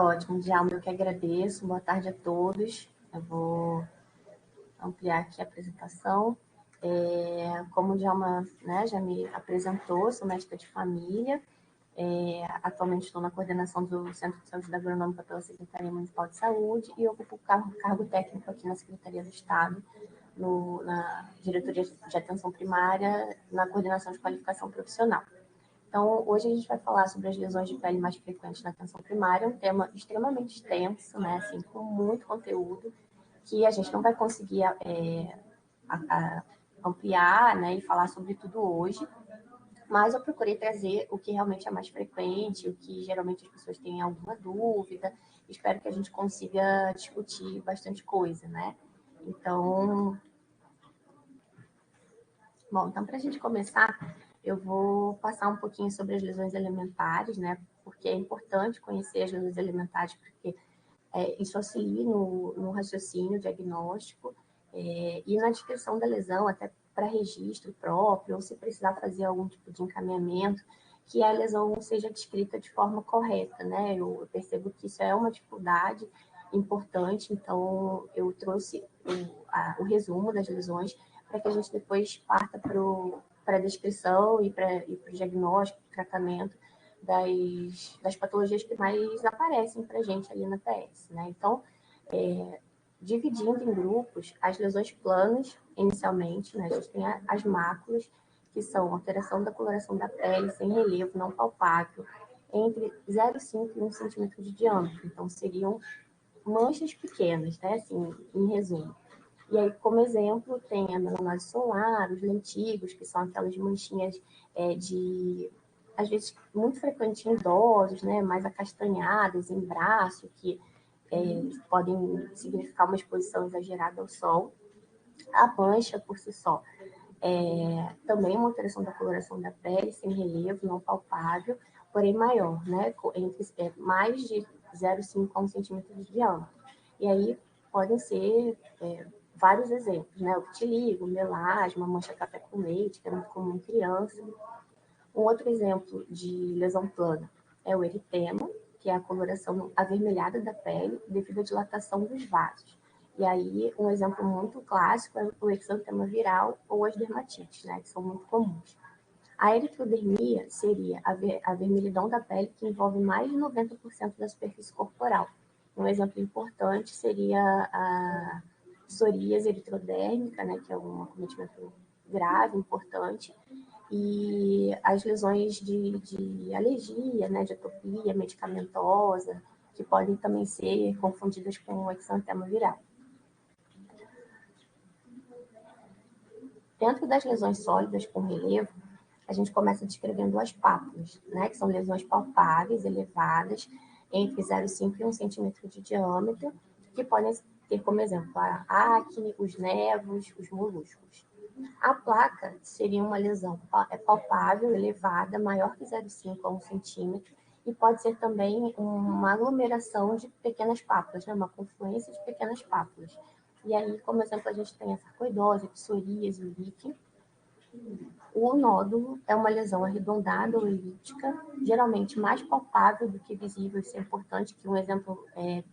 ótimo, Djalma, eu que agradeço. Boa tarde a todos. Eu vou ampliar aqui a apresentação. Como o Djalma, né, já me apresentou, sou médica de família. Atualmente estou na coordenação do Centro de Saúde Agronômica pela Secretaria Municipal de Saúde e ocupo cargo técnico aqui na Secretaria do Estado, na Diretoria de Atenção Primária, na coordenação de qualificação profissional. Então, hoje a gente vai falar sobre as lesões de pele mais frequentes na atenção primária, um tema extremamente extenso, né, assim, com muito conteúdo, que a gente não vai conseguir ampliar, né, e falar sobre tudo hoje, mas eu procurei trazer o que realmente é mais frequente, o que geralmente as pessoas têm alguma dúvida. Espero que a gente consiga discutir bastante coisa, né? Então, para a gente começar, eu vou passar um pouquinho sobre as lesões elementares, né? Porque é importante conhecer as lesões elementares, porque isso auxilia no raciocínio diagnóstico e na descrição da lesão, até para registro próprio, ou se precisar fazer algum tipo de encaminhamento, que a lesão seja descrita de forma correta, né? Eu percebo que isso é uma dificuldade importante, então eu trouxe o resumo das lesões para que a gente depois parta para a descrição e para o diagnóstico, tratamento das patologias que mais aparecem para a gente ali na PS, né? Então, dividindo em grupos, as lesões planas, inicialmente, né? A gente tem as máculas, que são alteração da coloração da pele sem relevo, não palpável, entre 0,5 e 1 centímetro de diâmetro. Então, seriam manchas pequenas, né? Assim, em resumo. E aí, como exemplo, tem a melanose solar, os lentigos, que são aquelas manchinhas às vezes, muito frequentes em idosos, né, mais acastanhadas, em braço, que podem significar uma exposição exagerada ao sol. A mancha, por si só, também uma alteração da coloração da pele, sem relevo, não palpável, porém maior, né, entre mais de 0,5 a 1 centímetro de diâmetro. E aí podem ser vários exemplos, né, o vitiligo, melasma, mancha café com leite, que é muito comum em criança. Um outro exemplo de lesão plana é o eritema, que é a coloração avermelhada da pele devido à dilatação dos vasos. E aí, um exemplo muito clássico é o exantema viral ou as dermatites, né, que são muito comuns. A eritrodermia seria a vermelhidão da pele que envolve mais de 90% da superfície corporal. Um exemplo importante seria a psoríase eritrodérmica, né, que é um acometimento grave, importante, e as lesões de alergia, né, de atopia medicamentosa, que podem também ser confundidas com o exantema viral. Dentro das lesões sólidas com relevo, a gente começa descrevendo as pápulas, né, que são lesões palpáveis, elevadas, entre 0,5 e 1 centímetro de diâmetro, que podem ter como exemplo a acne, os nevos, os moluscos. A placa seria uma lesão palpável, elevada, maior que 0,5 a 1 centímetro, e pode ser também uma aglomeração de pequenas pápulas, né, uma confluência de pequenas pápulas. E aí, como exemplo, a gente tem a sarcoidose, a psoríase, o líquen. O nódulo é uma lesão arredondada ou elíptica, geralmente mais palpável do que visível. Isso é importante, que um exemplo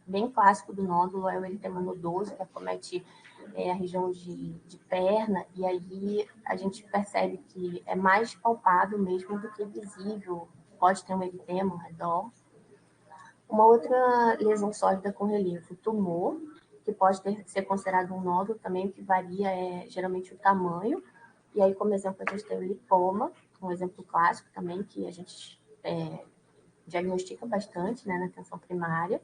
bem clássico do nódulo é o eritema nodoso, que acomete a região de perna, e aí a gente percebe que é mais palpável mesmo do que visível, pode ter um eritema ao redor. Uma outra lesão sólida com relevo, tumor, que pode ser considerado um nódulo também, o que varia geralmente o tamanho. E aí, como exemplo, a gente tem o lipoma, um exemplo clássico também, que a gente diagnostica bastante, né, na atenção primária.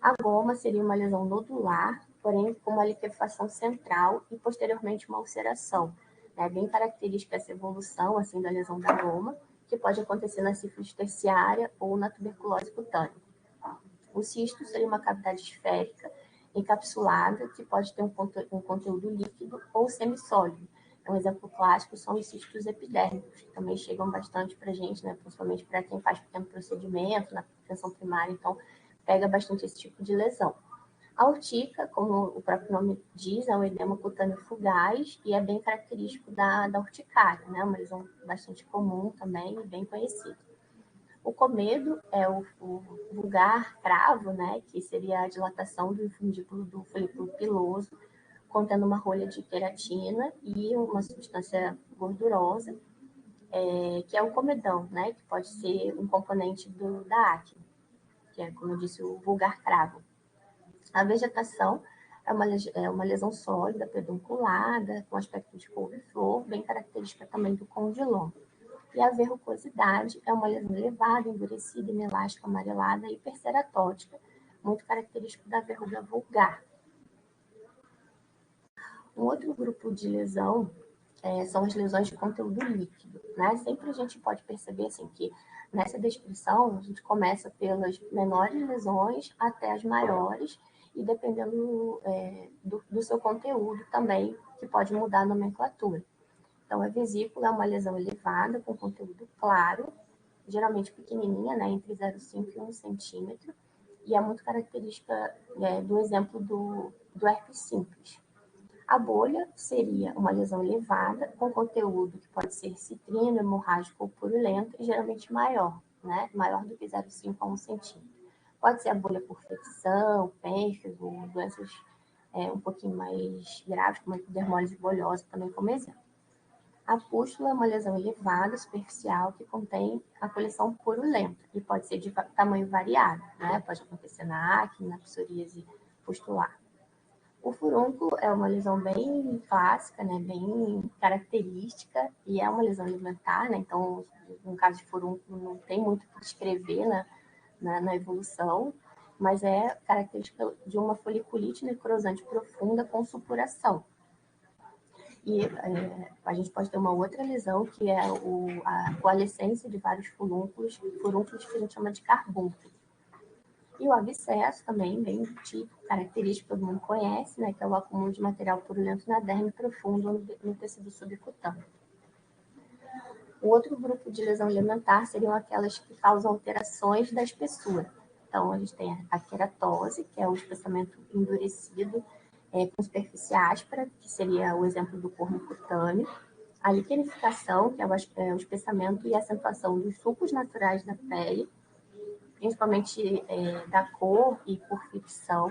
A goma seria uma lesão nodular, porém com uma liquefação central e posteriormente uma ulceração. É bem característica essa evolução assim, da lesão da goma, que pode acontecer na sífilis terciária ou na tuberculose cutânea. O cisto seria uma cavidade esférica encapsulada, que pode ter um conteúdo líquido ou semissólido. Um exemplo clássico são os cistos epidérmicos, que também chegam bastante para a gente, né? Principalmente para quem faz pequeno procedimento na atenção primária, então pega bastante esse tipo de lesão. A urtica, como o próprio nome diz, é um edema cutâneo fugaz e é bem característico da urticária, né? Uma lesão bastante comum também e bem conhecida. O comedo é o vulgar cravo, né, que seria a dilatação do infundíbulo do folículo piloso, contendo uma rolha de queratina e uma substância gordurosa, que é o comedão, né, que pode ser um componente da acne, que é, como eu disse, o vulgar cravo. A vegetação é uma lesão sólida, pedunculada, com aspecto de couve-flor, bem característica também do condiloma. E a verrucosidade é uma lesão elevada, endurecida, inelástica, amarelada e hiperceratótica, muito característico da verruga vulgar. Um outro grupo de lesão são as lesões de conteúdo líquido, né? Sempre a gente pode perceber assim, que nessa descrição a gente começa pelas menores lesões até as maiores, e dependendo do seu conteúdo também, que pode mudar a nomenclatura. Então, a vesícula é uma lesão elevada, com conteúdo claro, geralmente pequenininha, né, entre 0,5 e 1 centímetro, e é muito característica do exemplo do herpes simples. A bolha seria uma lesão elevada, com conteúdo que pode ser citrino, hemorrágico ou purulento, e geralmente maior, né, maior do que 0,5 a 1 centímetro. Pode ser a bolha por fricção, pênfigo, doenças um pouquinho mais graves, como a epidermólise bolhosa, também como exemplo. A pústula é uma lesão elevada, superficial, que contém a coleção purulenta e pode ser de tamanho variado, né? Pode acontecer na acne, na psoríase pustular. O furúnculo é uma lesão bem clássica, né? Bem característica, e é uma lesão alimentar, né? Então, no caso de furúnculo, não tem muito o que descrever na evolução, mas é característica de uma foliculite necrosante profunda com supuração. E a gente pode ter uma outra lesão, que é a coalescência de vários furúnculos que a gente chama de carbúnculo. E o abscesso também, bem típico, característico, todo mundo conhece, né, que é o acúmulo de material purulento na derme profundo no tecido subcutâneo. O outro grupo de lesão alimentar seriam aquelas que causam alterações da espessura. Então, a gente tem a queratose, que é o espessamento endurecido, com superfície áspera, que seria o exemplo do corno cutâneo. A liquenificação, que é o espessamento e acentuação dos sucos naturais da pele, principalmente da cor e por fricção,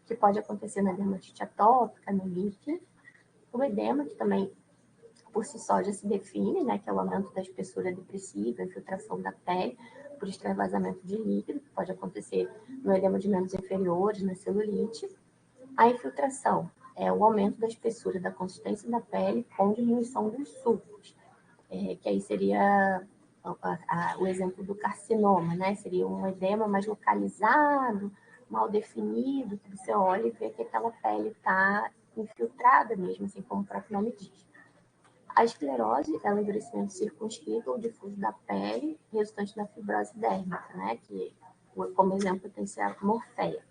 que pode acontecer na dermatite atópica, no líquido. O edema, que também por si só já se define, né, que é o aumento da espessura depressiva, infiltração da pele, por extravasamento de líquido, que pode acontecer no edema de membros inferiores, na celulite. A infiltração é o aumento da espessura da consistência da pele com diminuição dos sucos, que aí seria o exemplo do carcinoma, né? Seria um edema mais localizado, mal definido, que você olha e vê que aquela pele está infiltrada mesmo, assim como o próprio nome diz. A esclerose é o endurecimento circunscrito ou difuso da pele, resultante da fibrose dérmica, né? Que, como exemplo, tem-se a morfeia.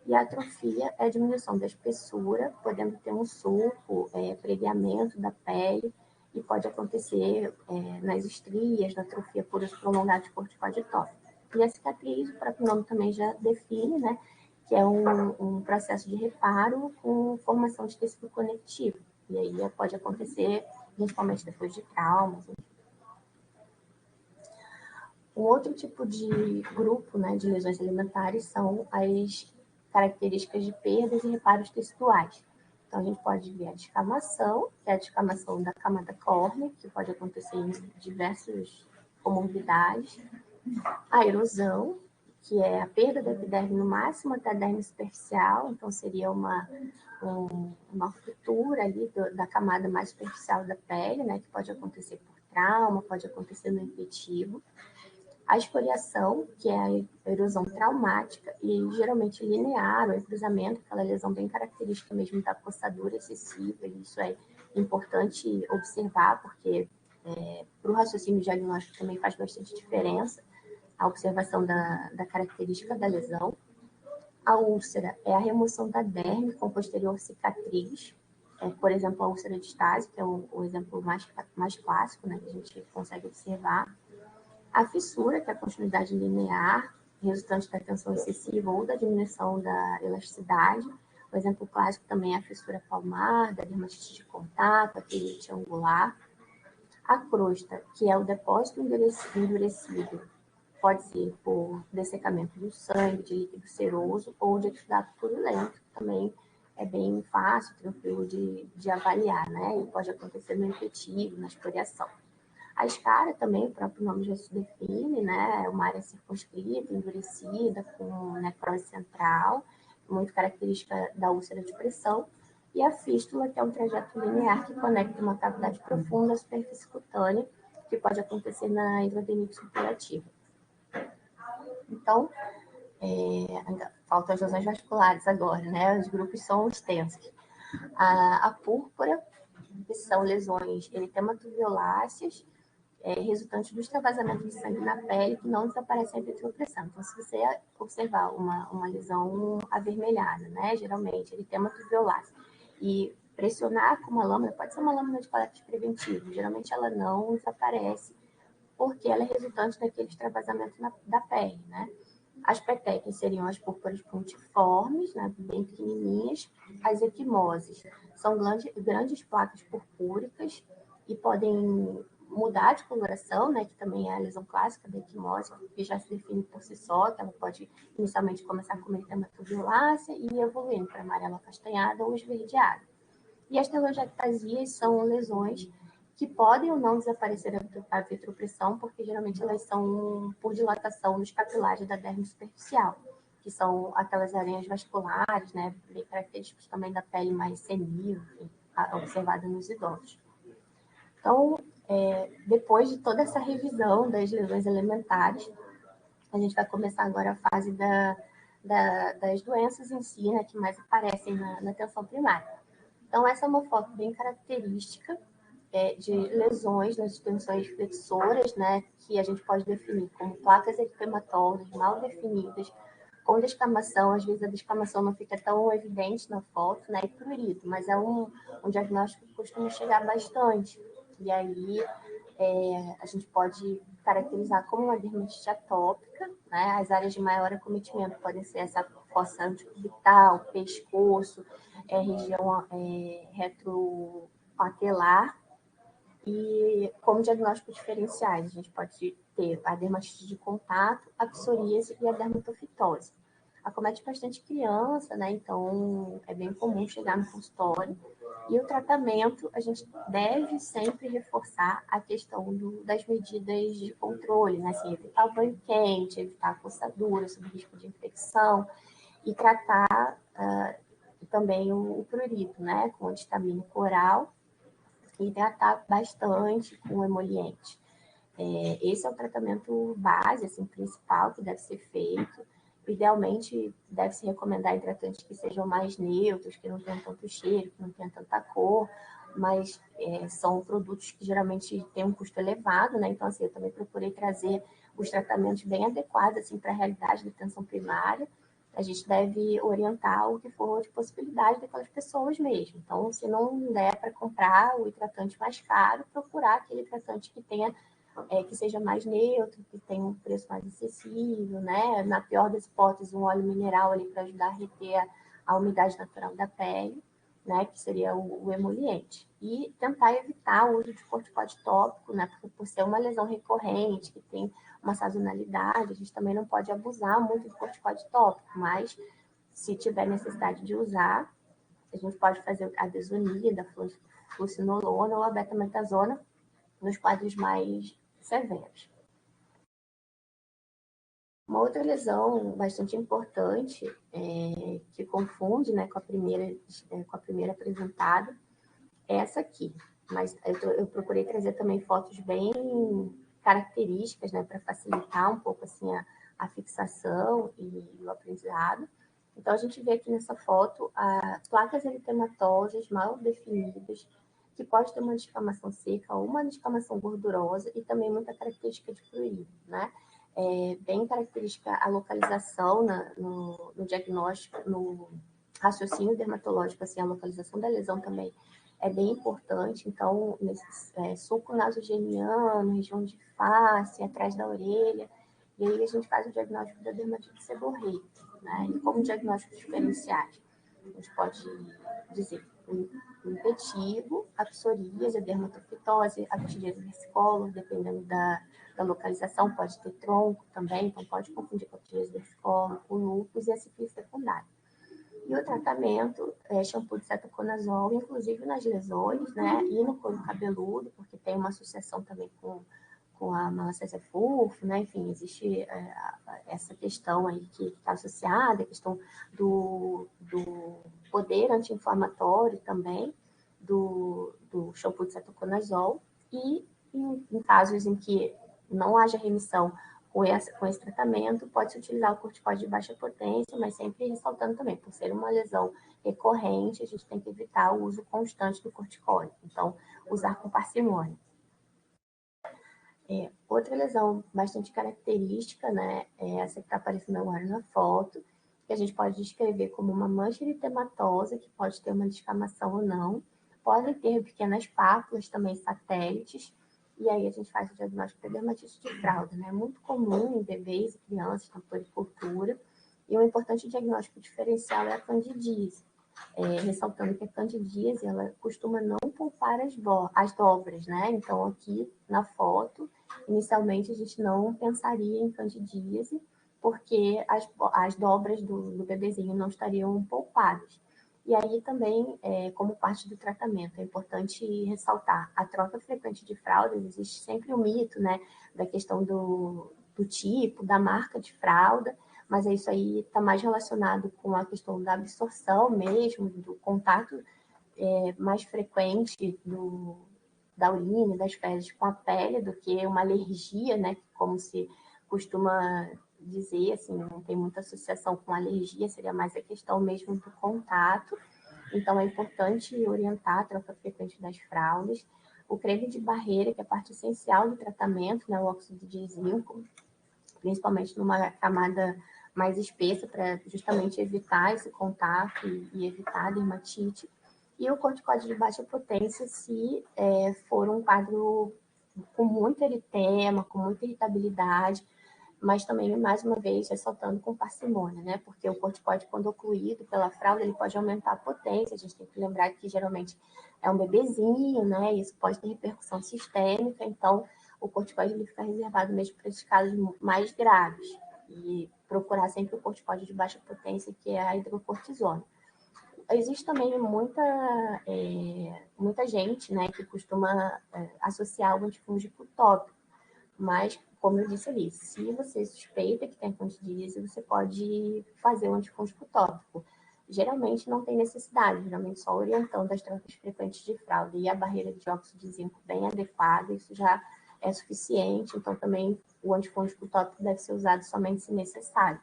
E a atrofia é a diminuição da espessura, podendo ter um sulco, pregueamento da pele, e pode acontecer nas estrias, na atrofia por uso prolongado de corticóide tópico. E a cicatriz, o próprio nome também já define, né, que é um processo de reparo com formação de tecido conectivo. E aí pode acontecer, principalmente depois de traumas. Um outro tipo de grupo, né, de lesões alimentares são as características de perdas e reparos textuais. Então, a gente pode ver a descamação, que é a descamação da camada córnea, que pode acontecer em diversas comorbidades. A erosão, que é a perda da epiderme no máximo até a derme superficial, então seria uma ruptura ali da camada mais superficial da pele, né, que pode acontecer por trauma, pode acontecer no infectivo. A escoriação, que é a erosão traumática e geralmente linear, ou em cruzamento, aquela lesão bem característica mesmo da coçadura excessiva, e isso é importante observar, porque para o raciocínio diagnóstico também faz bastante diferença a observação da característica da lesão. A úlcera é a remoção da derme com posterior cicatriz, por exemplo, a úlcera de Stasi, que é o exemplo mais clássico, né, que a gente consegue observar. A fissura, que é a continuidade linear, resultante da tensão excessiva ou da diminuição da elasticidade. O exemplo clássico também é a fissura palmar, da dermatite de contato, a pelite angular. A crosta, que é o depósito endurecido pode ser por dessecamento do sangue, de líquido seroso ou de exudato purulento, que também é bem fácil, tranquilo de avaliar, né? E pode acontecer no efetivo, na escoriação. A escara também, o próprio nome já se define, né? É uma área circunscrita, endurecida, com necrose central, muito característica da úlcera de pressão. E a fístula, que é um trajeto linear que conecta uma cavidade profunda à superfície cutânea, que pode acontecer na hidrodenite supurativa. Então, faltam as lesões vasculares agora, né? Os grupos são extensos. A púrpura, que são lesões eritematoviláceas, resultantes do extravasamento de sangue na pele, que não desaparecem em vitropressão. Então, se você observar uma lesão avermelhada, né? Geralmente, eritematovilácea, e pressionar com uma lâmina, pode ser uma lâmina de colete preventivo, geralmente ela não desaparece, porque ela é resultante daquele extravasamento da pele, né? As petequias seriam as púrpuras pontiformes, né, bem pequenininhas. As equimoses são grandes placas purpúricas e podem mudar de coloração, né, que também é a lesão clássica da equimose, que já se define por si só, que ela pode inicialmente começar como eritematovilácea e evoluindo para amarelo acastanhado ou esverdeado. E as telangiectasias são lesões que podem ou não desaparecer a vitropressão, porque geralmente elas são por dilatação dos capilares da derme superficial, que são aquelas aranhas vasculares, né, bem características também da pele mais senil, observada nos idosos. Então, depois de toda essa revisão das lesões elementares, a gente vai começar agora a fase das doenças em si, né, que mais aparecem na atenção primária. Então, essa é uma foto bem característica de lesões nas extensões flexoras, né, que a gente pode definir como placas eritematosas mal definidas, com descamação. Às vezes a descamação não fica tão evidente na foto, né, e prurido, mas é um diagnóstico que costuma chegar bastante. E aí a gente pode caracterizar como uma dermatite atópica, né? As áreas de maior acometimento podem ser essa fossa antecubital, pescoço, região retropatelar. E como diagnóstico diferenciais, a gente pode ter a dermatite de contato, a psoríase e a dermatofitose. Acomete bastante criança, né? Então é bem comum chegar no consultório. E o tratamento, a gente deve sempre reforçar a questão das medidas de controle, né? Assim, evitar o banho quente, evitar a coçadura, sob risco de infecção, e tratar também o prurito, né? Com antistamínico oral, e hidratar bastante com emoliente. Esse é o tratamento base, assim, principal que deve ser feito. Idealmente, deve-se recomendar hidratantes que sejam mais neutros, que não tenham tanto cheiro, que não tenham tanta cor, mas são produtos que geralmente têm um custo elevado, né? Então, assim, eu também procurei trazer os tratamentos bem adequados, assim, para a realidade da atenção primária. A gente deve orientar o que for de possibilidade daquelas pessoas mesmo. Então, se não der para comprar o hidratante mais caro, procurar aquele hidratante que tenha que seja mais neutro, que tenha um preço mais acessível, né? Na pior das hipóteses, um óleo mineral ali para ajudar a reter a umidade natural da pele, né? Que seria o emoliente. E tentar evitar o uso de corticóide tópico, né? Porque por ser uma lesão recorrente, que tem uma sazonalidade, a gente também não pode abusar muito de corticóide tópico, mas se tiver necessidade de usar, a gente pode fazer a desonida, a fluocinolona ou a betametasona nos quadros mais severos. Uma outra lesão bastante importante, que confunde, né, com a primeira apresentada, é essa aqui. Mas eu procurei trazer também fotos bem características, né, para facilitar um pouco assim, a fixação e o aprendizado. Então, a gente vê aqui nessa foto placas eritematosas mal definidas, que pode ter uma descamação seca ou uma descamação gordurosa e também muita característica de fluido, né? Bem característica a localização no diagnóstico, no raciocínio dermatológico, assim, a localização da lesão também é bem importante. Então, nesse sulco nasogeniano, região de face, atrás da orelha, e aí a gente faz o diagnóstico da dermatite seborreica, né? E como diagnósticos diferenciais, a gente pode dizer o impetigo, a psoríase, a dermatofitose, a psoríase versicolor, dependendo da da localização, pode ter tronco também, então pode confundir com a psoríase versicolor, com lúpus e a sífilis secundária. E o tratamento é shampoo de cetoconazol, inclusive nas lesões, né, e no couro cabeludo, porque tem uma associação também com a malacésia furfo, né, enfim, existe essa questão aí que está associada, a questão do poder anti-inflamatório também, do shampoo de cetoconazol, e em casos em que não haja remissão com esse tratamento, pode-se utilizar o corticoide de baixa potência, mas sempre ressaltando também, por ser uma lesão recorrente, a gente tem que evitar o uso constante do corticoide. Então, usar com parcimônia. Outra lesão bastante característica, né, é essa que está aparecendo agora na foto, que a gente pode descrever como uma mancha eritematosa, que pode ter uma descamação ou não, podem ter pequenas pápulas também satélites, e aí a gente faz o diagnóstico de dermatite de fralda, né? É muito comum em bebês e crianças na puericultura, e um importante diagnóstico diferencial é a candidíase, ressaltando que a candidíase, ela costuma não pulpar as dobras, né? Então, aqui na foto, inicialmente a gente não pensaria em candidíase, porque as dobras do bebezinho não estariam pulpadas. E aí também, como parte do tratamento, é importante ressaltar a troca frequente de fraldas. Existe sempre o mito, né, da questão do tipo, da marca de fralda, mas isso aí está mais relacionado com a questão da absorção mesmo, do contato mais frequente da urina e das fezes com a pele do que uma alergia, né, como se costuma dizer, assim, não tem muita associação com alergia, seria mais a questão mesmo do contato. Então, é importante orientar a troca frequente das fraldas. O creme de barreira, que é parte essencial do tratamento, né, o óxido de zinco, principalmente numa camada mais espessa, para justamente evitar esse contato e evitar a dermatite. E o corticoide de baixa potência, se for um quadro com muito eritema, com muita irritabilidade, mas também, mais uma vez, ressaltando com parcimônia, né? Porque o corticoide, quando ocluído pela fralda, ele pode aumentar a potência. A gente tem que lembrar que, geralmente, é um bebezinho, né? Isso pode ter repercussão sistêmica, então o corticoide ele fica reservado mesmo para esses casos mais graves. E procurar sempre o corticoide de baixa potência, que é a hidrocortisona. Existe também muita gente, né, que costuma associar o antifúngico tópico, mas, como eu disse ali, se você suspeita que tem candidíase, você pode fazer o antifúngico tópico. Geralmente não tem necessidade, geralmente só orientando as trocas frequentes de fralda e a barreira de óxido de zinco bem adequada, isso já é suficiente. Então, também o antifúngico tópico deve ser usado somente se necessário.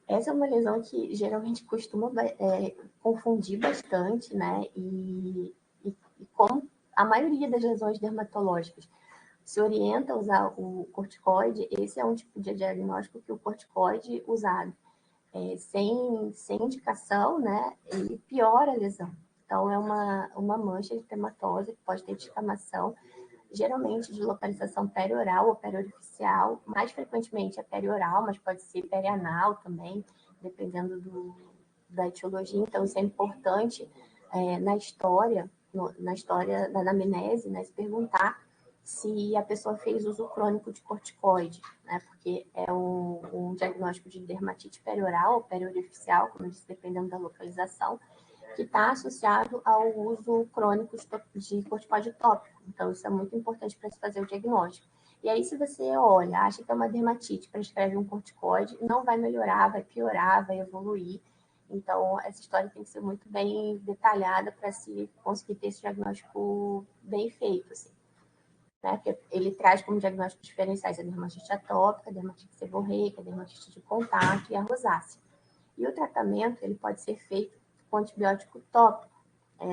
Essa é uma lesão que geralmente costuma confundir bastante, né? E como a maioria das lesões dermatológicas se orienta a usar o corticoide, esse é um tipo de diagnóstico que o corticoide usado sem indicação, né? Ele piora a lesão. Então, é uma mancha eritematosa que pode ter descamação, geralmente de localização perioral ou periorificial, mais frequentemente é perioral, mas pode ser perianal também, dependendo da etiologia. Então, isso é importante na história da anamnese, né, se perguntar se a pessoa fez uso crônico de corticoide, né, porque é um diagnóstico de dermatite perioral ou periorificial, como eu disse, dependendo da localização, que está associado ao uso crônico de corticoide tópico. Então, isso é muito importante para se fazer o diagnóstico. E aí, se você olha, acha que é uma dermatite, prescreve um corticoide, não vai melhorar, vai piorar, vai evoluir. Então, essa história tem que ser muito bem detalhada para se conseguir ter esse diagnóstico bem feito, assim, né? Porque ele traz como diagnóstico diferenciais a dermatite atópica, a dermatite seborreica, a dermatite de contato e a rosácea. E o tratamento, ele pode ser feito com antibiótico tópico.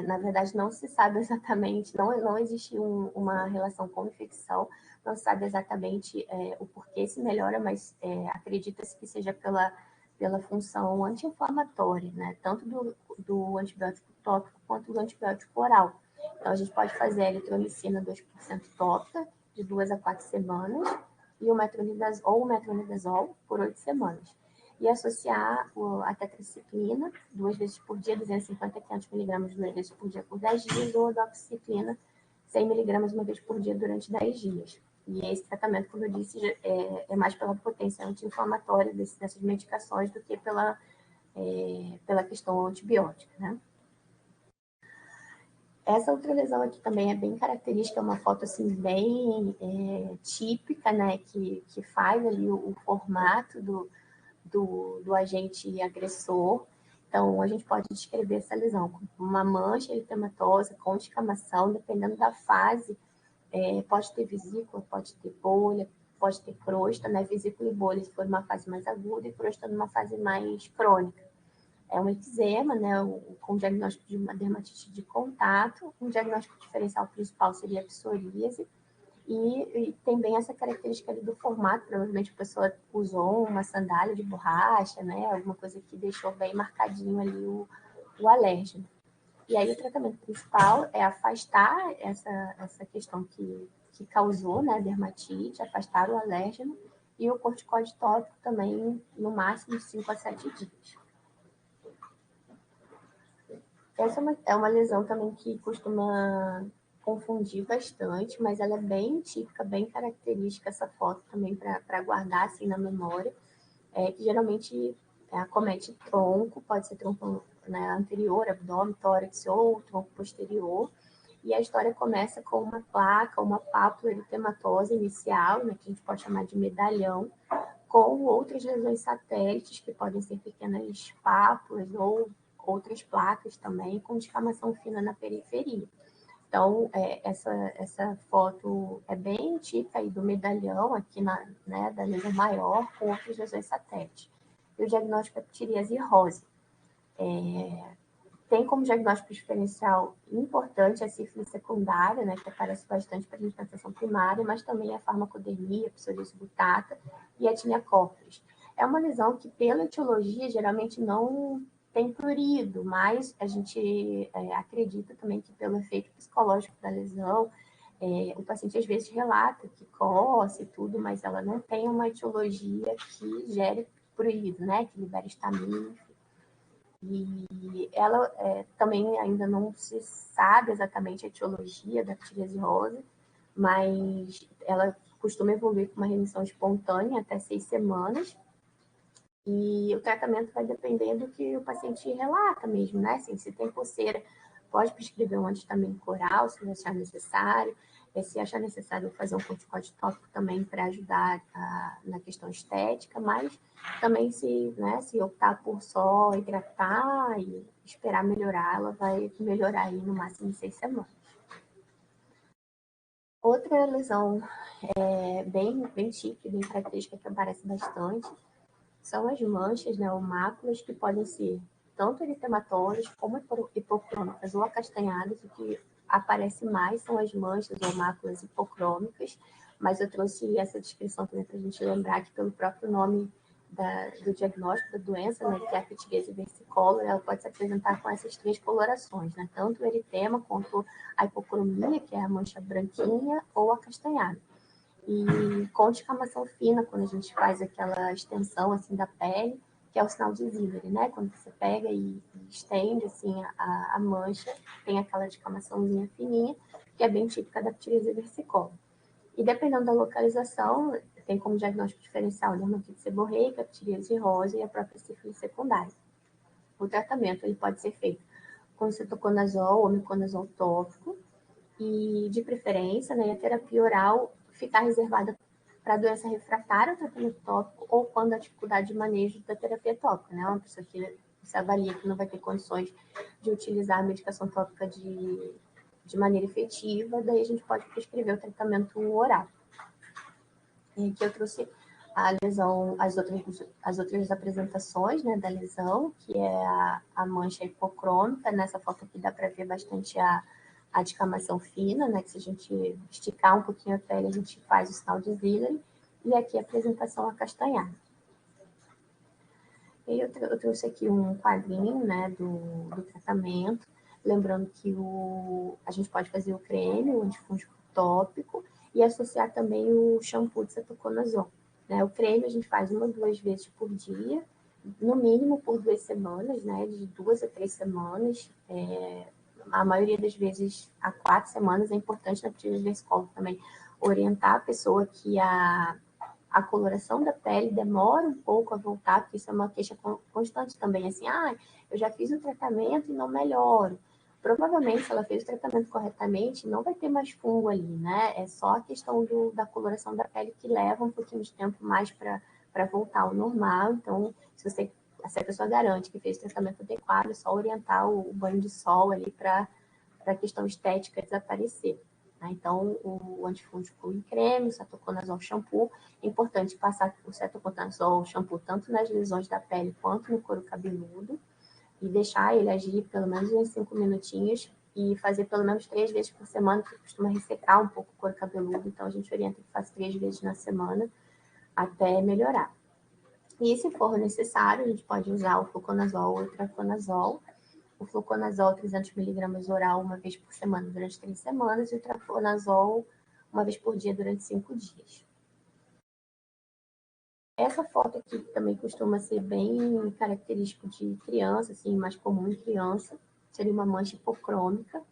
Na verdade, não se sabe exatamente, não existe uma relação com infecção, não se sabe exatamente o porquê se melhora, mas acredita-se que seja pela função anti-inflamatória, né? Tanto do antibiótico tópico quanto do antibiótico oral. Então, a gente pode fazer a eritromicina 2% tópica, de 2 a 4 semanas, e o metronidazol por 8 semanas. E associar a tetraciclina 2 vezes por dia, 250 a 500 miligramas 2 vezes por dia por 10 dias, ou a doxiciclina 100 miligramas uma vez por dia durante 10 dias. E esse tratamento, como eu disse, é mais pela potência anti-inflamatória dessas medicações do que pela questão antibiótica, né? Essa outra lesão aqui também é bem característica, é uma foto assim bem típica, né, que faz ali o formato do agente agressor. Então, a gente pode descrever essa lesão como uma mancha eritematosa com descamação, dependendo da fase, pode ter vesícula, pode ter bolha, pode ter crosta, né, vesícula e bolha se for uma fase mais aguda e crosta numa fase mais crônica. É um eczema, né, com diagnóstico de uma dermatite de contato. Um diagnóstico diferencial principal seria a psoríase. E tem bem essa característica ali do formato. Provavelmente a pessoa usou uma sandália de borracha, né, alguma coisa que deixou bem marcadinho ali o alérgeno. E aí o tratamento principal é afastar essa questão que causou, né, dermatite, afastar o alérgeno, e o corticoide tópico também, no máximo, 5 a 7 dias. Essa é uma lesão também que costuma confundir bastante, mas ela é bem típica, bem característica, essa foto também para guardar assim na memória, que geralmente acomete tronco, pode ser tronco, né, anterior, abdômen, tórax ou tronco posterior, e a história começa com uma placa, uma pápula eritematosa inicial, né, que a gente pode chamar de medalhão, com outras lesões satélites, que podem ser pequenas pápulas ou outras placas também, com descamação fina na periferia. Então, essa foto é bem típica aí do medalhão, aqui né, da lesão maior, com outras lesões satélites. E o diagnóstico é psoríase rose. Tem como diagnóstico diferencial importante a sífilis secundária, né, que aparece bastante para a manifestação primária, mas também a farmacodermia, psoríase butata e a tinea-cófilis. É uma lesão que, pela etiologia, geralmente não tem prurido, mas a gente acredita também que, pelo efeito psicológico da lesão, o paciente às vezes relata que coça e tudo, mas ela não tem uma etiologia que gere prurido, né, que libera histamina. E ela também ainda não se sabe exatamente a etiologia da psoríase rose, mas ela costuma evoluir com uma remissão espontânea até 6 semanas. E o tratamento vai depender do que o paciente relata mesmo, né? Assim, se tem coceira, pode prescrever um anti-histamínico oral, se achar necessário. Se achar necessário fazer um corticoide tópico também para ajudar na questão estética, mas também se optar por só hidratar e esperar melhorar, ela vai melhorar aí no máximo em 6 semanas. Outra lesão bem típica, bem característica, que aparece bastante, são as manchas, né, ou máculas, que podem ser tanto eritematosas como hipocrômicas ou acastanhadas. O que aparece mais são as manchas ou máculas hipocrômicas, mas eu trouxe essa descrição também para a gente lembrar que, pelo próprio nome do diagnóstico da doença, né, que é a psoríase versicolor, ela pode se apresentar com essas 3 colorações, né, tanto o eritema quanto a hipocromia, que é a mancha branquinha ou acastanhada. E com descamação fina, quando a gente faz aquela extensão assim da pele, que é o sinal de Zilleri, né? Quando você pega e estende assim a mancha, tem aquela descamaçãozinha fininha, que é bem típica da psoríase versicolor. E dependendo da localização, tem como diagnóstico diferencial a dermatite seborreica, a psoríase rosa e a própria sífilis secundária. O tratamento ele pode ser feito com cetoconazol ou miconazol tópico, e de preferência, né, a terapia oral ficar reservada para doença refratária ao tratamento tópico ou quando há dificuldade de manejo da terapia tópica, né? Uma pessoa que se avalia que não vai ter condições de utilizar a medicação tópica de maneira efetiva, daí a gente pode prescrever o tratamento oral. E aqui eu trouxe a lesão, as outras apresentações, né, da lesão, que é a mancha hipocrômica. Nessa foto aqui dá para ver bastante a descamação fina, né, que se a gente esticar um pouquinho a pele, a gente faz o sinal de Zilleri, e aqui a apresentação acastanhada. E eu trouxe aqui um quadrinho, né, do tratamento, lembrando que a gente pode fazer o creme, o antifúngico tópico, e associar também o shampoo de cetoconazol. Né? O creme a gente faz 1 ou 2 vezes por dia, no mínimo por 2 semanas, né, de 2 a 3 semanas, a maioria das vezes há 4 semanas. É importante na psoriase versicolor também orientar a pessoa que a coloração da pele demora um pouco a voltar, porque isso é uma queixa constante também, assim, eu já fiz o tratamento e não melhoro. Provavelmente, se ela fez o tratamento corretamente, não vai ter mais fungo ali, né? É só a questão da coloração da pele que leva um pouquinho de tempo mais para voltar ao normal. Então, se a pessoa garante que fez o tratamento adequado, é só orientar o banho de sol ali para a questão estética desaparecer. Né? Então, o antifúngico em creme, o cetoconazol shampoo, é importante passar o cetoconazol shampoo tanto nas lesões da pele quanto no couro cabeludo, e deixar ele agir pelo menos uns 5 minutinhos e fazer pelo menos 3 vezes por semana, que costuma ressecar um pouco o couro cabeludo, então a gente orienta que faça 3 vezes na semana até melhorar. E se for necessário, a gente pode usar o fluconazol ou o traconazol. O fluconazol 300 mg oral uma vez por semana durante 3 semanas e o traconazol uma vez por dia durante 5 dias. Essa foto aqui também costuma ser bem característico de criança, assim, mais comum em criança. Seria uma mancha hipocrômica.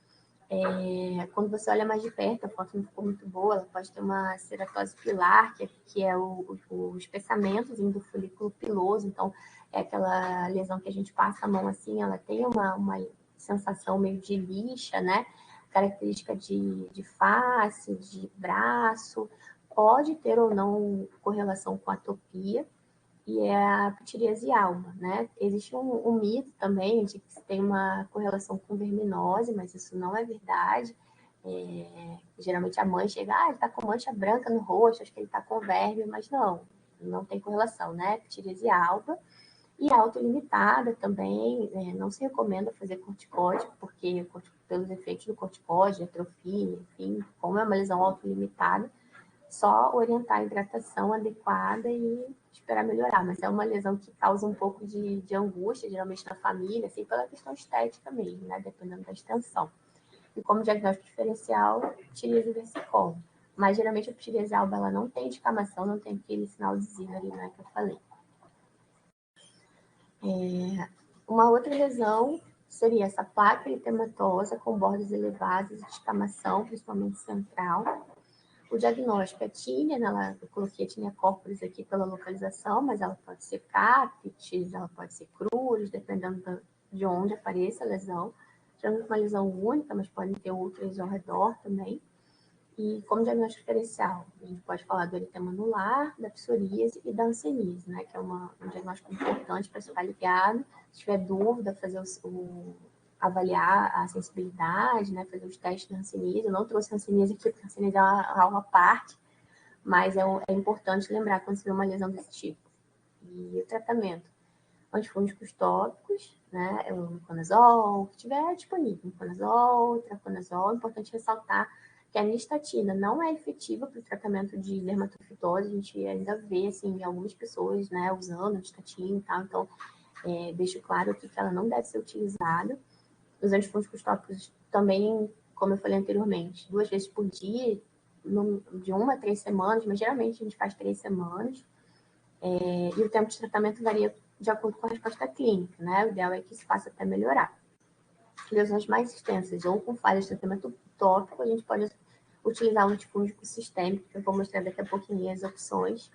Quando você olha mais de perto, a foto não ficou muito boa, ela pode ter uma ceratose pilar, que é o espessamento do folículo piloso. Então, é aquela lesão que a gente passa a mão assim, ela tem uma sensação meio de lixa, né? Característica de face, de braço. Pode ter ou não correlação com atopia, e é a psoríase alba, né? Existe um mito também de que tem uma correlação com verminose, mas isso não é verdade. Geralmente a mãe chega, ele tá com mancha branca no rosto, acho que ele tá com verme, mas não tem correlação, né? Psoríase alba e autolimitada também, não se recomenda fazer corticóide, porque pelos efeitos do corticóide, atrofia, enfim, como é uma lesão autolimitada, só orientar a hidratação adequada e esperar melhorar. Mas é uma lesão que causa um pouco de angústia, geralmente na família, assim, pela questão estética mesmo, né? Dependendo da extensão. E como diagnóstico diferencial, psoríase versicolor. Mas geralmente a psoríase alba ela não tem descamação, não tem aquele sinal de Ziller, né, que eu falei. Uma outra lesão seria essa placa eritematosa com bordas elevadas e descamação, principalmente central. O diagnóstico é tínia, né? Eu coloquei a tínia corporis aqui pela localização, mas ela pode ser capites, ela pode ser cruz, dependendo de onde apareça a lesão. Geralmente uma lesão única, mas podem ter outras ao redor também. E como diagnóstico diferencial, a gente pode falar do eritema anular, da psoríase e da hanseníase, né? Que é um diagnóstico importante para ficar ligado. Se tiver dúvida, fazer avaliar a sensibilidade, né? Fazer os testes da hanseníase. Eu não trouxe hanseníase aqui, porque a hanseníase é uma aula à parte, mas é importante lembrar quando se vê uma lesão desse tipo. E o tratamento, antifúngicos tópicos, né? O miconazol, que tiver disponível, miconazol, traconazol. É importante ressaltar que a nistatina não é efetiva para o tratamento de dermatofitose. A gente ainda vê, assim, algumas pessoas, né, usando nistatina e tal. Então, deixo claro aqui que ela não deve ser utilizada. Os antifúngicos tópicos também, como eu falei anteriormente, 2 vezes por dia, de 1 a 3 semanas, mas geralmente a gente faz 3 semanas. E o tempo de tratamento varia de acordo com a resposta clínica, né? O ideal é que se faça até melhorar. Lesões mais extensas ou com falhas de tratamento tópico, a gente pode utilizar um antifúngico sistêmico, que eu vou mostrar daqui a pouquinho as opções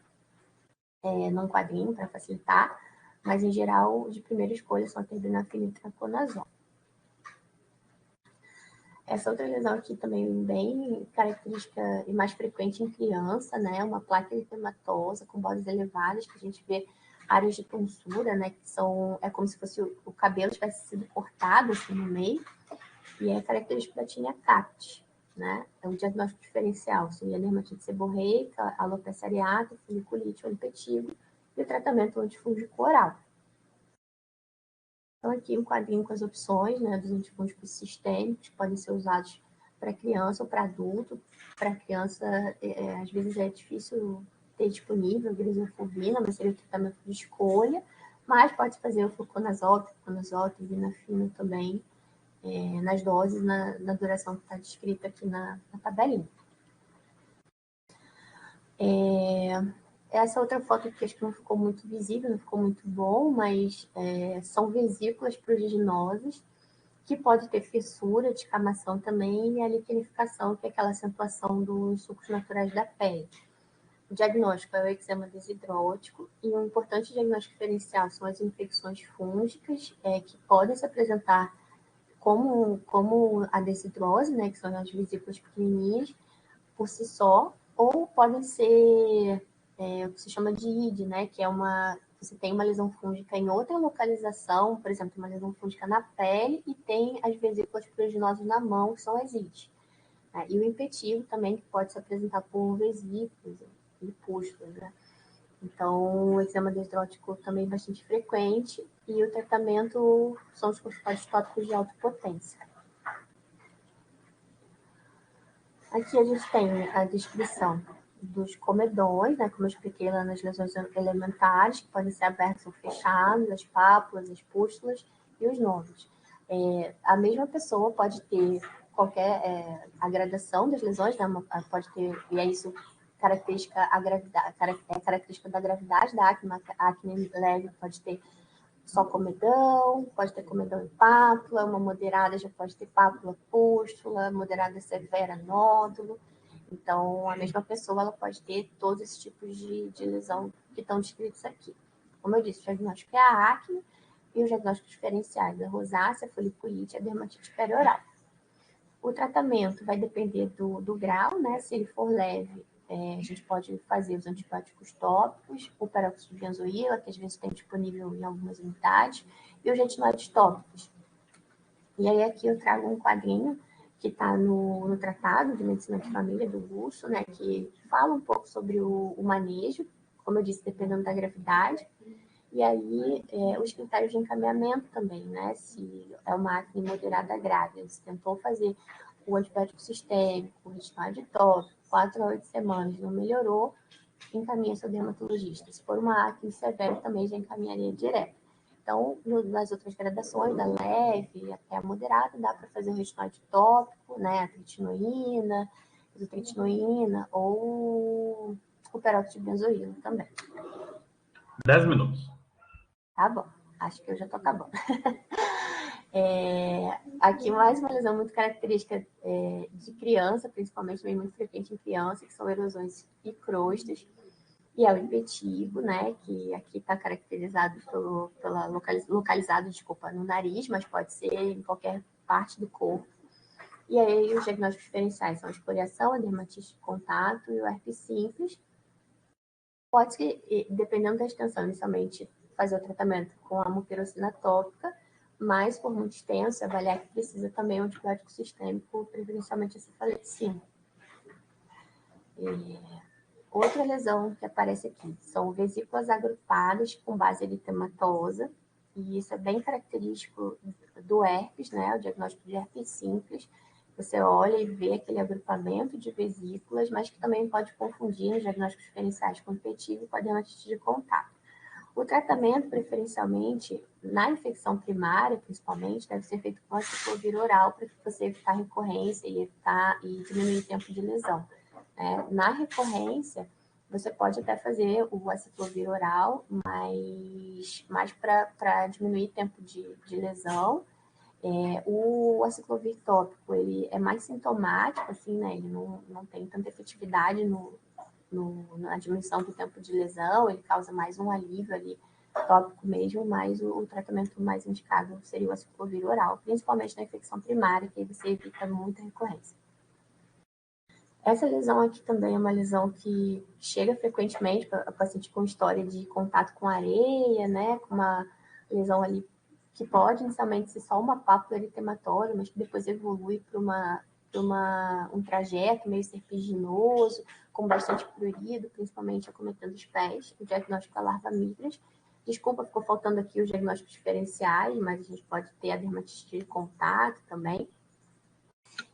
num quadrinho para facilitar, mas em geral, de primeira escolha são a terbinafina e traconazol. Essa outra lesão aqui também bem característica e mais frequente em criança, né? Uma placa eritematosa com bordas elevadas, que a gente vê áreas de tonsura, né? Que é como se fosse o cabelo tivesse sido cortado assim no meio, e é característico da tinea capitis, né? É um diagnóstico diferencial, seria dermatite seborreica, alopecia areata, foliculite ou impetigo, e o tratamento antifúngico oral. Então, aqui um quadrinho com as opções, né, dos antifúngicos sistêmicos, que podem ser usados para criança ou para adulto. Para criança, às vezes é difícil ter disponível a grisofulvina, mas seria o tratamento de escolha. Mas pode fazer o fluconazol, terbinafina também, nas doses, na duração que está descrita aqui na tabelinha. Essa outra foto aqui acho que não ficou muito visível, não ficou muito bom, mas são vesículas pruriginosas que pode ter fissura, descamação também, e a liquenificação, que é aquela acentuação dos sucos naturais da pele. O diagnóstico é o eczema desidrótico, e um importante diagnóstico diferencial são as infecções fúngicas, que podem se apresentar como a desidrose, né, que são as vesículas pequenininhas, por si só, ou podem ser o que se chama de ID, né, que é você tem uma lesão fúngica em outra localização, por exemplo, uma lesão fúngica na pele e tem as vesículas pruriginosas na mão, que são as IDs. Né? E o impetigo também, que pode se apresentar por vesículas e pústulas, né? Então, o eczema desdrótico também é bastante frequente e o tratamento são os corticoides tópicos de alta potência. Aqui a gente tem a descrição dos comedões, né, como eu expliquei lá nas lesões elementares, que podem ser abertos ou fechados, as pápulas, as pústulas e os nódulos. A mesma pessoa pode ter qualquer a gradação das lesões, né, pode ter, e é isso característica da gravidade da acne. A acne leve pode ter só comedão, pode ter comedão em pápula, uma moderada já pode ter pápula, pústula, moderada severa, nódulo. Então, a mesma pessoa ela pode ter todos esses tipos de lesão que estão descritos aqui. Como eu disse, o diagnóstico é a acne e os diagnósticos diferenciais, a rosácea, a foliculite e a dermatite perioral. O tratamento vai depender do grau, né? Se ele for leve, a gente pode fazer os antibióticos tópicos, o peróxido de benzoíla, que às vezes tem disponível em algumas unidades, e os retinoides tópicos. E aí aqui eu trago um quadrinho que está no Tratado de Medicina de Família do Russo, né? Que fala um pouco sobre o manejo, como eu disse, dependendo da gravidade. E aí, os critérios de encaminhamento também, né? Se é uma acne moderada grave, se tentou fazer o antibiótico sistêmico, o retinoide tópico, 4 a 8 semanas, não melhorou, encaminha seu dermatologista. Se for uma acne severa, também já encaminharia direto. Então, nas outras gradações, da leve até a moderada, dá para fazer o retinoide tópico, né? A tretinoína, isotretinoína ou o peróxido de benzoíla também. 10 minutos. Tá bom, acho que eu já tô acabando. Aqui mais uma lesão muito característica de criança, principalmente bem muito frequente em criança, que são erosões e crostas, e é o impetigo, né, que aqui está caracterizado localizado, no nariz, mas pode ser em qualquer parte do corpo. E aí os diagnósticos diferenciais são a escoriação, a dermatite de contato e o herpes simples. Pode-se, dependendo da extensão, inicialmente fazer o tratamento com a mupirocina tópica, mas por muito extenso, avaliar que precisa também um antibiótico sistêmico, preferencialmente a cefalexina. Outra lesão que aparece aqui são vesículas agrupadas com base eritematosa, e isso é bem característico do herpes, né? O diagnóstico de herpes simples. Você olha e vê aquele agrupamento de vesículas, mas que também pode confundir nos diagnósticos diferenciais com impetigo e com a dermatite de contato. O tratamento, preferencialmente, na infecção primária, principalmente, deve ser feito com aciclovir oral para que você evitar recorrência e diminuir o tempo de lesão. Na recorrência, você pode até fazer o aciclovir oral, mas mais para diminuir o tempo de lesão. O aciclovir tópico, ele é mais sintomático, assim, né? Ele não tem tanta efetividade na diminuição do tempo de lesão, ele causa mais um alívio ali, tópico mesmo, mas o tratamento mais indicado seria o aciclovir oral, principalmente na infecção primária, que aí você evita muita recorrência. Essa lesão aqui também é uma lesão que chega frequentemente para paciente com história de contato com areia, né? Com uma lesão ali que pode inicialmente ser só uma pápula eritematória, mas que depois evolui para um trajeto meio serpiginoso, com bastante prurido, principalmente acometendo os pés, o diagnóstico da larva migras. Desculpa, ficou faltando aqui os diagnósticos diferenciais, mas a gente pode ter a dermatite de contato também.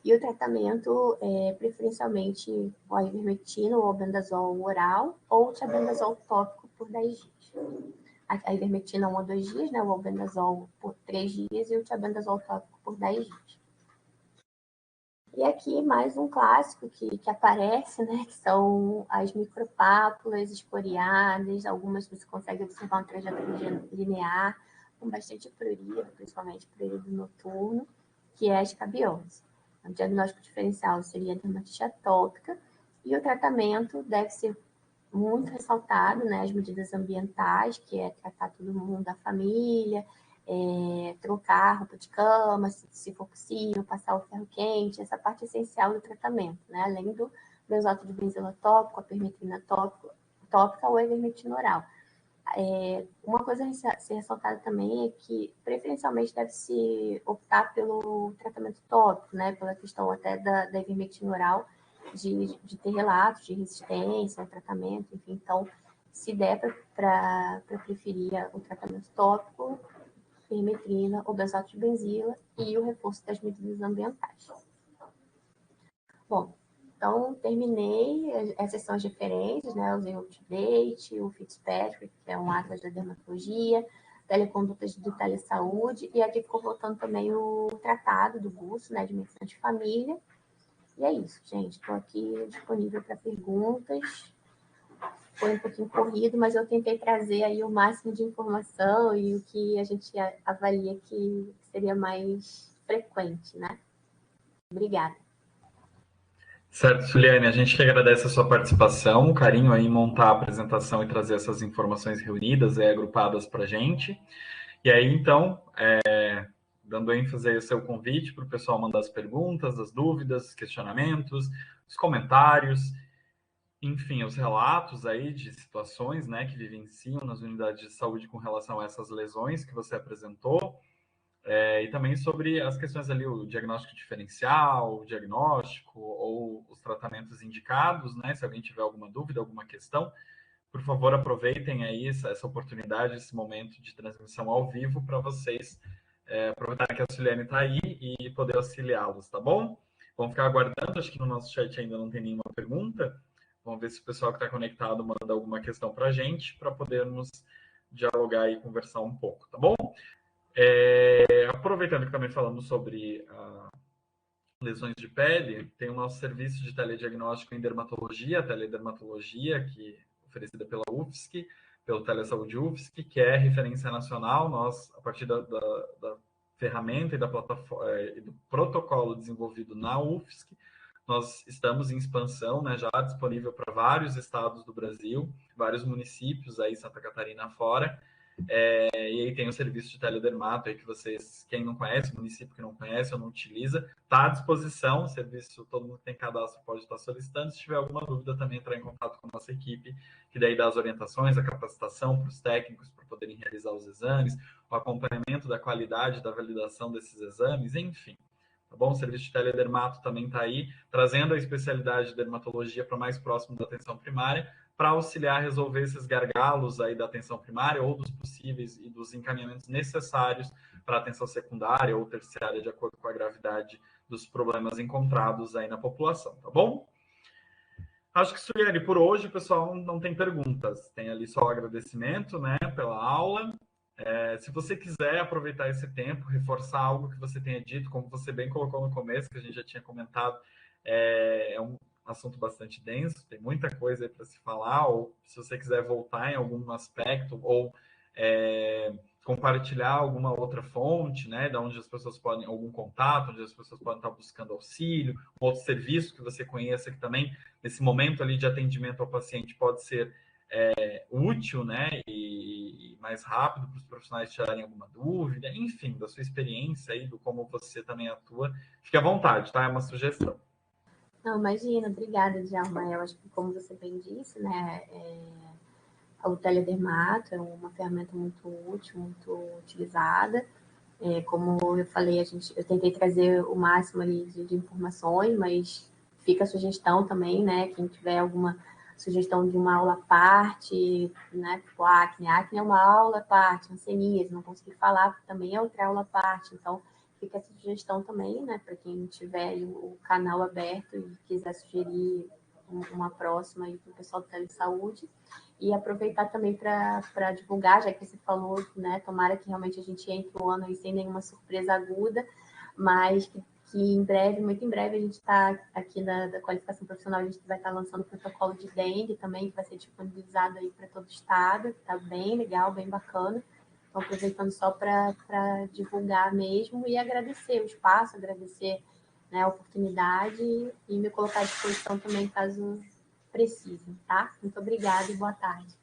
E o tratamento é preferencialmente o ivermectina ou albendazol oral ou o tiabendazol tópico por 10 dias. A ivermectina 1 a 2 dias, né? O albendazol por 3 dias e o tiabendazol tópico por 10 dias. E aqui mais um clássico que aparece, né? Que são as micropápulas esporiadas, algumas você consegue observar um trajeto linear, com bastante prurido, principalmente prurido noturno. que é a escabiose. O diagnóstico diferencial seria a dermatite atópica e o tratamento deve ser muito ressaltado, né, as medidas ambientais, que é tratar todo mundo da família, trocar roupa de cama, se for possível, passar o ferro quente, essa parte essencial do tratamento, né, além do benzoato de benzila tópico, a permetrina tópica ou a ivermectina oral. Uma coisa a ser ressaltada também é que, preferencialmente, deve-se optar pelo tratamento tópico, né, pela questão até da ivermectina oral, de ter relatos de resistência ao tratamento, enfim. Então, se der para preferir o tratamento tópico, permetrina ou benzoato de benzila e o reforço das medidas ambientais. Bom, então terminei. Essas são as referências, né? Usei o UpToDate, o Fitzpatrick, que é um atlas da dermatologia, telecondutas do Telesaúde, e aqui ficou voltando também o tratado do GUS, né, de medicina de família. E é isso, gente. Estou aqui disponível para perguntas. Foi um pouquinho corrido, mas eu tentei trazer aí o máximo de informação e o que a gente avalia que seria mais frequente, né? Obrigada. Certo, Suliane, a gente que agradece a sua participação, o carinho aí em montar a apresentação e trazer essas informações reunidas e agrupadas para a gente. E aí, então, dando ênfase aí ao seu convite para o pessoal mandar as perguntas, as dúvidas, os questionamentos, os comentários, enfim, os relatos aí de situações, né, que vivenciam nas unidades de saúde com relação a essas lesões que você apresentou. E também sobre as questões ali, o diagnóstico diferencial, o diagnóstico ou os tratamentos indicados, né? Se alguém tiver alguma dúvida, alguma questão, por favor, aproveitem aí essa oportunidade, esse momento de transmissão ao vivo para vocês aproveitarem que a Suliane está aí e poder auxiliá-los, tá bom? Vamos ficar aguardando, acho que no nosso chat ainda não tem nenhuma pergunta. Vamos ver se o pessoal que está conectado manda alguma questão para a gente, para podermos dialogar e conversar um pouco, tá bom? Aproveitando que também falamos sobre lesões de pele, tem o nosso serviço de telediagnóstico em dermatologia, a teledermatologia, que é oferecida pela UFSC, pelo Telesaúde UFSC, que é referência nacional. Nós, a partir da ferramenta e da plataforma e do protocolo desenvolvido na UFSC, nós estamos em expansão, né, já disponível para vários estados do Brasil, vários municípios aí, Santa Catarina fora. E aí tem o serviço de teledermato aí que vocês, quem não conhece, município que não conhece ou não utiliza, está à disposição. O serviço, todo mundo que tem cadastro pode estar solicitando. Se tiver alguma dúvida, também entrar em contato com a nossa equipe, que daí dá as orientações, a capacitação para os técnicos para poderem realizar os exames, o acompanhamento da qualidade, da validação desses exames, enfim. Tá bom? O serviço de teledermato também está aí, trazendo a especialidade de dermatologia para mais próximo da atenção primária, para auxiliar a resolver esses gargalos aí da atenção primária ou dos possíveis e dos encaminhamentos necessários para a atenção secundária ou terciária, de acordo com a gravidade dos problemas encontrados aí na população, tá bom? Acho que, Suliane, por hoje, o pessoal não tem perguntas. Tem ali só o agradecimento, né, pela aula. Se você quiser aproveitar esse tempo, reforçar algo que você tenha dito, como você bem colocou no começo, que a gente já tinha comentado, é um assunto bastante denso, tem muita coisa aí para se falar, ou se você quiser voltar em algum aspecto, ou compartilhar alguma outra fonte, né, da onde as pessoas podem, algum contato, onde as pessoas podem estar buscando auxílio, um outro serviço que você conheça, que também, nesse momento ali de atendimento ao paciente, pode ser útil, né, e mais rápido para os profissionais tirarem alguma dúvida, enfim, da sua experiência aí, do como você também atua, fique à vontade, tá? É uma sugestão. Não, imagina, obrigada, Djalma. Eu acho que, como você bem disse, né, o teledermato é uma ferramenta muito útil, muito utilizada. Como eu falei, eu tentei trazer o máximo ali de informações, mas fica a sugestão também, né? Quem tiver alguma sugestão de uma aula à parte, né? Tipo, acne é uma aula à parte, hanseníase, não consegui falar, porque também é outra aula à parte. Então, fica essa sugestão também, né? Para quem tiver o canal aberto e quiser sugerir uma próxima aí para o pessoal do Telesaúde. E aproveitar também para divulgar, já que você falou, né? Tomara que realmente a gente entre o ano aí sem nenhuma surpresa aguda, mas que em breve, muito em breve, a gente está aqui da qualificação profissional, a gente vai estar lançando o protocolo de dengue também, que vai ser disponibilizado aí para todo o estado, que está bem legal, bem bacana. Então, aproveitando só para divulgar mesmo e agradecer o espaço, agradecer, né, a oportunidade e me colocar à disposição também caso precisem, tá? Muito obrigada e boa tarde.